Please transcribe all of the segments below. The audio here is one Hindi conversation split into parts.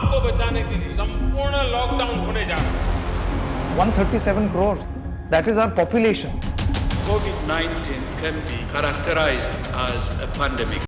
आपको बचाने के लिए संपूर्ण लॉकडाउन होने जा रहा है। 137 crores. That is our population. COVID-19 can be characterized as a pandemic.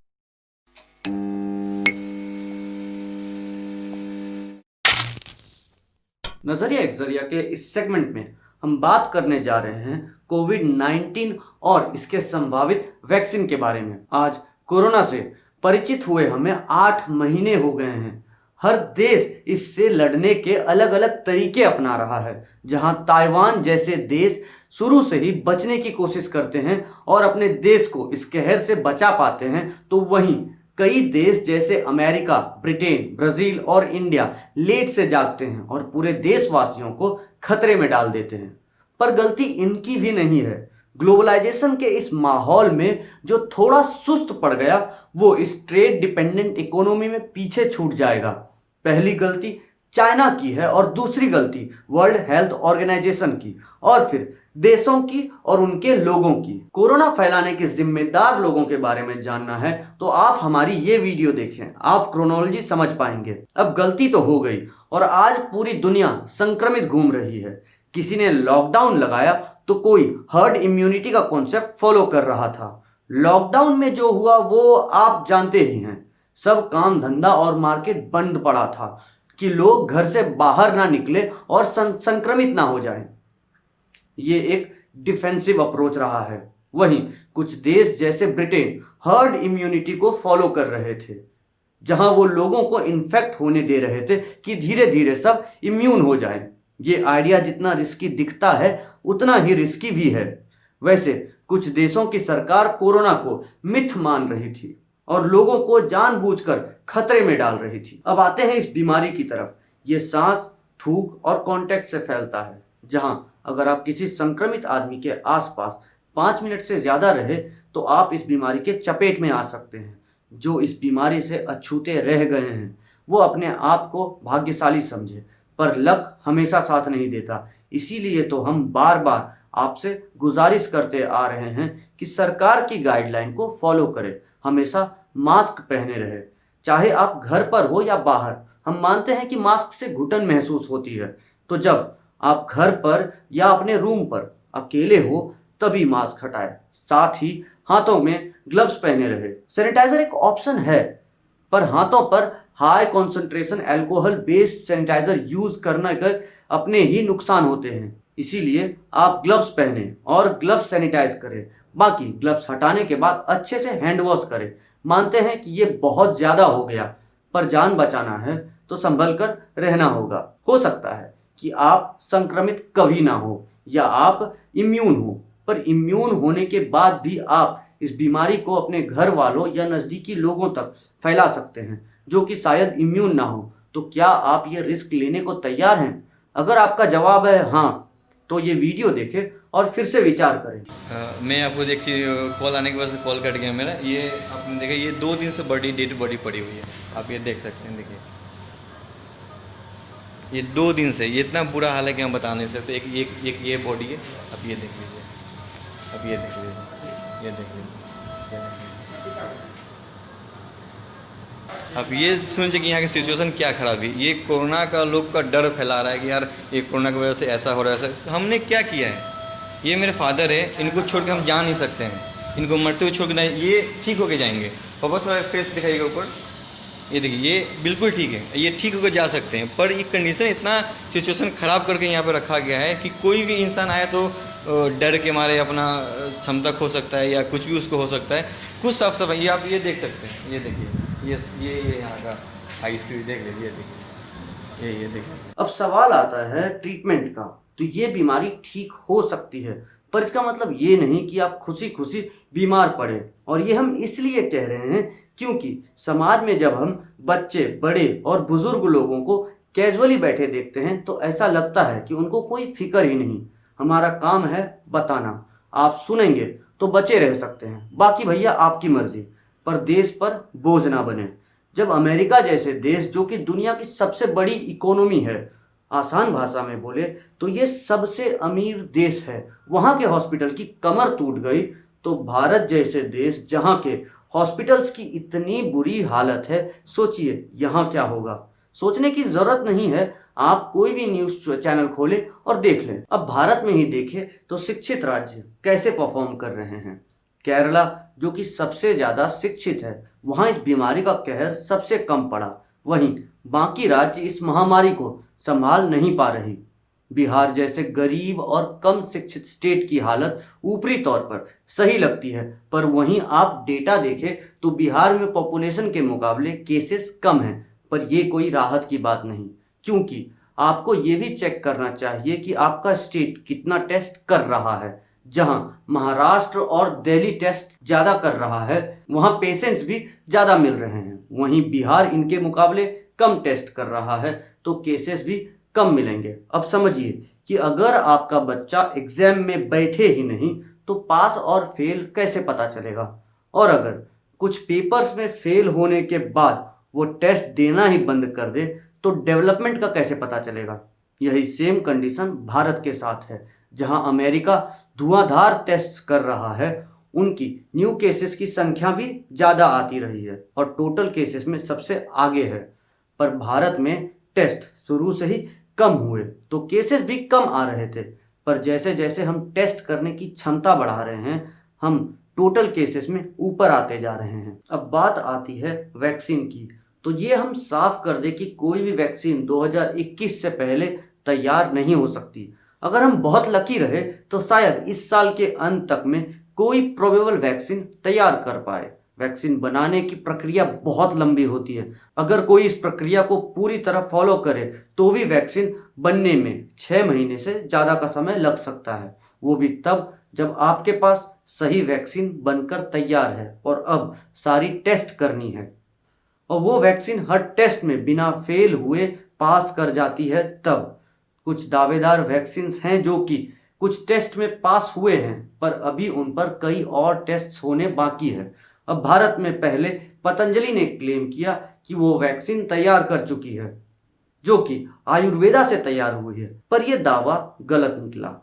नजरिया एक्सरिया के इस सेगमेंट में हम बात करने जा रहे हैं कोविड-19 और इसके संभावित वैक्सीन के बारे में। आज कोरोना से परिचित हुए हमें 8 महीने हो गए हैं। हर देश इससे लड़ने के अलग अलग तरीके अपना रहा है। जहां ताइवान जैसे देश शुरू से ही बचने की कोशिश करते हैं और अपने देश को इस कहर से बचा पाते हैं, तो वहीं कई देश जैसे अमेरिका, ब्रिटेन, ब्राजील और इंडिया लेट से जागते हैं और पूरे देशवासियों को खतरे में डाल देते हैं। पर गलती इनकी भी नहीं है। ग्लोबलाइजेशन के इस माहौल में जो थोड़ा सुस्त पड़ गया, वो इस ट्रेड डिपेंडेंट इकोनॉमी में पीछे छूट जाएगा। पहली गलती चाइना की है और दूसरी गलती वर्ल्ड हेल्थ ऑर्गेनाइजेशन की और फिर देशों की और उनके लोगों की। कोरोना फैलाने के जिम्मेदार लोगों के बारे में जानना है तो आप हमारी ये वीडियो देखें, आप क्रोनोलॉजी समझ पाएंगे। अब गलती तो हो गई और आज पूरी दुनिया संक्रमित घूम रही है। किसी ने लॉकडाउन लगाया तो कोई हर्ड इम्यूनिटी का कॉन्सेप्ट फॉलो कर रहा था। लॉकडाउन में जो हुआ वो आप जानते ही हैं। सब काम धंधा और मार्केट बंद पड़ा था कि लोग घर से बाहर ना निकले और संक्रमित ना हो जाएं। ये एक डिफेंसिव अप्रोच रहा है। वहीं कुछ देश जैसे ब्रिटेन हर्ड इम्यूनिटी को फॉलो कर रहे थे, जहां वो लोगों को इन्फेक्ट होने दे रहे थे कि धीरे धीरे सब इम्यून हो जाएं। ये आइडिया जितना रिस्की दिखता है उतना ही रिस्की भी है। वैसे कुछ देशों की सरकार कोरोना को मिथ मान रही थी और लोगों को जानबूझकर खतरे में डाल रही थी। अब आते हैं इस बीमारी की तरफ। ये सांस, थूक और कांटेक्ट से फैलता है, जहां अगर आप किसी संक्रमित आदमी के आसपास 5 मिनट से ज्यादा रहे तो आप इस बीमारी के चपेट में आ सकते हैं। जो इस बीमारी से अछूते रह गए हैं वो अपने आप को भाग्यशाली समझे, पर लक हमेशा साथ नहीं देता। इसीलिए तो हम बार बार आपसे गुजारिश करते आ रहे हैं कि सरकार की गाइडलाइन को फॉलो करें, हमेशा मास्क पहने रहे, चाहे आप घर पर हो या बाहर। हम मानते हैं कि मास्क से घुटन महसूस होती है, तो जब आप घर पर या अपने रूम पर अकेले हो तभी मास्क हटाएं। साथ ही हाथों में ग्लव्स पहने रहे। सैनिटाइजर एक ऑप्शन है, पर हाथों पर high concentration alcohol based sanitizer use करने के अपने ही नुकसान होते हैं। इसीलिए आप ग्लव्स पहने और ग्लव्स सैनिटाइज करें। बाकी ग्लव्स हटाने के बाद अच्छे से हैंड वॉश करें। मानते हैं कि ये बहुत ज्यादा हो गया, पर जान बचाना है तो संभल कर रहना होगा। हो सकता है कि आप संक्रमित कभी ना हो या आप इम्यून हो, पर इम्यून होने के बाद भी आप इस बीमारी को अपने घर वालों या नजदीकी लोगों तक फैला सकते हैं जो कि शायद इम्यून ना हो। तो क्या आप ये रिस्क लेने को तैयार हैं? अगर आपका जवाब है हाँ, तो ये वीडियो देखें और फिर से विचार करें। मैं आपको एक चीज़, कॉल आने के बाद कॉल कट गया मेरा। ये आपने देखा, ये 2 दिन से बड़ी डेड बॉडी पड़ी हुई है। आप ये देख सकते हैं, देखिए ये 2 दिन से ये इतना बुरा हाल है कि हम बता नहीं सकते। एक ये बॉडी है, अब ये देख लीजिए, अब ये देख लीजिए, ये देख लीजिए। अब ये सुनिए कि यहाँ की सिचुएशन क्या खराब है। ये कोरोना का लोग का डर फैला रहा है कि यार ये कोरोना की वजह से ऐसा हो रहा है, ऐसा। हमने क्या किया है? ये मेरे फादर है, इनको छोड़ के हम जा नहीं सकते हैं। इनको मरते हुए छोड़ के नहीं, ये ठीक होके जाएंगे। पापा थोड़ा फेस दिखाइएगा ऊपर, ये देखिए, ये बिल्कुल ठीक है, ये ठीक होकर जा सकते हैं। पर ये कंडीशन इतना सिचुएशन ख़राब करके यहाँ पर रखा गया है कि कोई भी इंसान आए तो डर के मारे अपना क्षमता खो सकता है या कुछ भी उसको हो सकता है। कुछ साफ सफाई ये आप ये देख सकते हैं, ये देखिए, ये यहाँ का ICU देख लीजिए, देखिए, ये देखिए। अब सवाल आता है ट्रीटमेंट का। तो ये बीमारी ठीक हो सकती है, पर इसका मतलब ये नहीं कि आप खुशी खुशी बीमार पड़े। और ये हम इसलिए कह रहे हैं क्योंकि समाज में जब हम बच्चे, बड़े और बुजुर्ग लोगों को कैजुअली बैठे देखते हैं तो ऐसा लगता है कि उनको कोई फिक्र ही नहीं। हमारा काम है बताना, आप सुनेंगे तो बचे रह सकते हैं, बाकी भैया आपकी मर्जी, पर देश पर बोझ ना बने। जब अमेरिका जैसे देश, जो कि दुनिया की सबसे बड़ी इकोनॉमी है, आसान भाषा में बोले तो ये सबसे अमीर देश है, वहां के हॉस्पिटल की कमर टूट गई, तो भारत जैसे देश जहां के हॉस्पिटल्स की इतनी बुरी हालत है, सोचिए यहाँ क्या होगा। सोचने की जरूरत नहीं है, आप कोई भी न्यूज चैनल खोलें और देख लें। अब भारत में ही देखें तो शिक्षित राज्य कैसे परफॉर्म कर रहे हैं। केरला जो कि सबसे ज्यादा शिक्षित है, वहां इस बीमारी का कहर सबसे कम पड़ा, वहीं बाकी राज्य इस महामारी को संभाल नहीं पा रही। बिहार जैसे गरीब और कम शिक्षित स्टेट की हालत ऊपरी तौर पर सही लगती है, पर वहीं आप डेटा देखें तो बिहार में पॉपुलेशन के मुकाबले केसेस कम हैं, पर यह कोई राहत की बात नहीं, क्योंकि आपको ये भी चेक करना चाहिए कि आपका स्टेट कितना टेस्ट कर रहा है। जहां महाराष्ट्र और दिल्ली टेस्ट ज्यादा कर रहा है, वहां पेशेंट्स भी ज्यादा मिल रहे हैं, वहीं बिहार इनके मुकाबले कम टेस्ट कर रहा है तो केसेस भी कम मिलेंगे। अब समझिए कि अगर आपका बच्चा एग्जाम में बैठे ही नहीं तो पास और फेल कैसे पता चलेगा, और अगर कुछ पेपर्स में फेल होने के बाद वो टेस्ट देना ही बंद कर दे तो डेवलपमेंट का कैसे पता चलेगा। यही सेम कंडीशन भारत के साथ है। जहां अमेरिका धुआंधार टेस्ट कर रहा है, उनकी न्यू केसेस की संख्या भी ज्यादा आती रही है और टोटल केसेस में सबसे आगे है, पर भारत में टेस्ट शुरू से ही कम हुए तो केसेस भी कम आ रहे थे, पर जैसे जैसे हम टेस्ट करने की क्षमता बढ़ा रहे हैं, हम टोटल केसेस में ऊपर आते जा रहे हैं। अब बात आती है वैक्सीन की, तो ये हम साफ कर दे कि कोई भी वैक्सीन 2021 से पहले तैयार नहीं हो सकती। अगर हम बहुत लकी रहे तो शायद इस साल के अंत तक में कोई प्रोबेबल वैक्सीन तैयार कर पाए। वैक्सीन बनाने की प्रक्रिया बहुत लंबी होती है, अगर कोई इस प्रक्रिया को पूरी तरह फॉलो करे तो भी वैक्सीन बनने में 6 महीने से ज़्यादा का समय लग सकता है, वो भी तब जब आपके पास सही वैक्सीन बनकर तैयार है और अब सारी टेस्ट करनी है, और वो वैक्सीन हर टेस्ट में बिना फेल हुए पास कर जाती है। तब कुछ दावेदार वैक्सीन हैं जो कि कुछ टेस्ट में पास हुए हैं, पर अभी उन पर कई और टेस्ट होने बाकी है। अब भारत में पहले पतंजलि ने क्लेम किया कि वो वैक्सीन तैयार कर चुकी है, जो कि आयुर्वेदा से तैयार हुई है, पर यह दावा गलत निकला।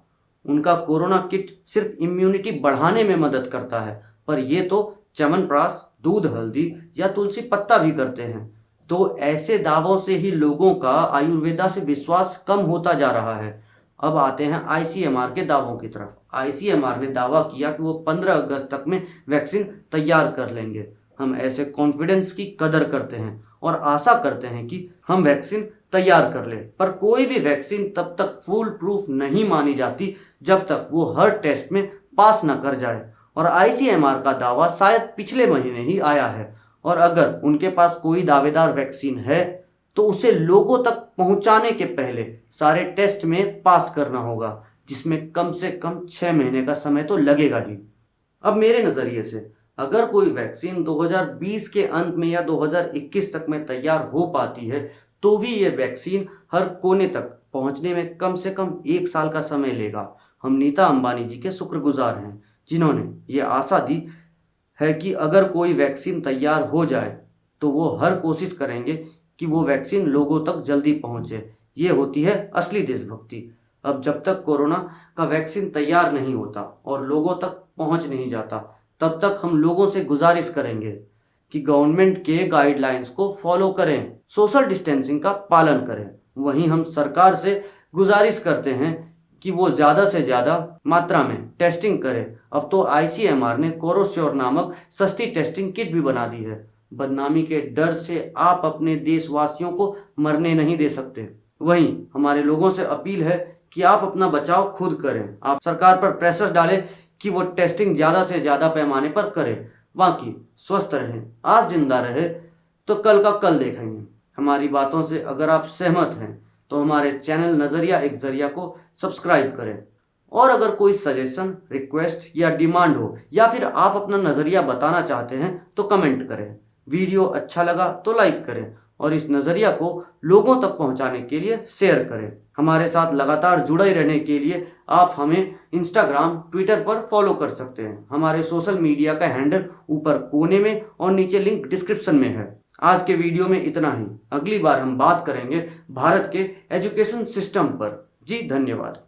उनका कोरोना किट सिर्फ इम्यूनिटी बढ़ाने में मदद करता है, पर यह तो च्यवनप्राश, दूध हल्दी या तुलसी पत्ता भी करते हैं। तो ऐसे दावों से ही लोगों का आयुर्वेदा से विश्वास कम होता जा रहा है। अब आते हैं आईसीएमआर के दावों की तरफ। आईसीएमआर ने दावा किया कि वो 15 अगस्त तक में वैक्सीन तैयार कर लेंगे। हम ऐसे कॉन्फिडेंस की कदर करते हैं और आशा करते हैं कि हम वैक्सीन तैयार कर लें, पर कोई भी वैक्सीन तब तक फुल प्रूफ नहीं मानी जाती जब तक वो हर टेस्ट में पास न कर जाए। और आईसीएमआर का दावा शायद पिछले महीने ही आया है, और अगर उनके पास कोई दावेदार वैक्सीन है तो उसे लोगों तक पहुंचाने के पहले सारे टेस्ट में पास करना होगा, जिसमें कम से कम 6 महीने का समय तो लगेगा ही। अब मेरे नज़रिए से अगर कोई वैक्सीन 2020 के अंत में या 2021 तक में तैयार हो पाती है तो भी ये वैक्सीन हर कोने तक पहुंचने में कम से कम 1 साल का समय लेगा। हम नीता अंबानी जी के शुक्रगुजार हैं जिन्होंने ये आशा दी है कि अगर कोई वैक्सीन तैयार हो जाए तो वो हर कोशिश करेंगे कि वो वैक्सीन लोगों तक जल्दी पहुंचे। ये होती है असली देशभक्ति। अब जब तक कोरोना का वैक्सीन तैयार नहीं होता और लोगों तक पहुंच नहीं जाता, तब तक हम लोगों से गुजारिश करेंगे कि गवर्नमेंट के गाइडलाइंस को फॉलो करें, सोशल डिस्टेंसिंग का पालन करें। वहीं हम सरकार से गुजारिश करते हैं कि वो ज़्यादा से ज़्यादा मात्रा में टेस्टिंग करें। अब तो आईसीएमआर ने कोरोश्योर नामक सस्ती टेस्टिंग किट भी बना दी है। बदनामी के डर से आप अपने देशवासियों को मरने नहीं दे सकते। वहीं हमारे लोगों से अपील है कि आप अपना बचाव खुद करें। आप सरकार पर प्रेशर डालें कि वो टेस्टिंग ज़्यादा से ज़्यादा पैमाने पर करें। बाकी स्वस्थ रहें, आज जिंदा रहे तो कल का कल देखेंगे। हमारी बातों से अगर आप सहमत हैं तो हमारे चैनल नज़रिया एक जरिया को सब्सक्राइब करें, और अगर कोई सजेशन, रिक्वेस्ट या डिमांड हो या फिर आप अपना नज़रिया बताना चाहते हैं तो कमेंट करें। वीडियो अच्छा लगा तो लाइक करें और इस नज़रिया को लोगों तक पहुंचाने के लिए शेयर करें। हमारे साथ लगातार जुड़े रहने के लिए आप हमें इंस्टाग्राम, ट्विटर पर फॉलो कर सकते हैं। हमारे सोशल मीडिया का हैंडल ऊपर कोने में और नीचे लिंक डिस्क्रिप्शन में है। आज के वीडियो में इतना ही। अगली बार हम बात करेंगे भारत के एजुकेशन सिस्टम पर। जी धन्यवाद।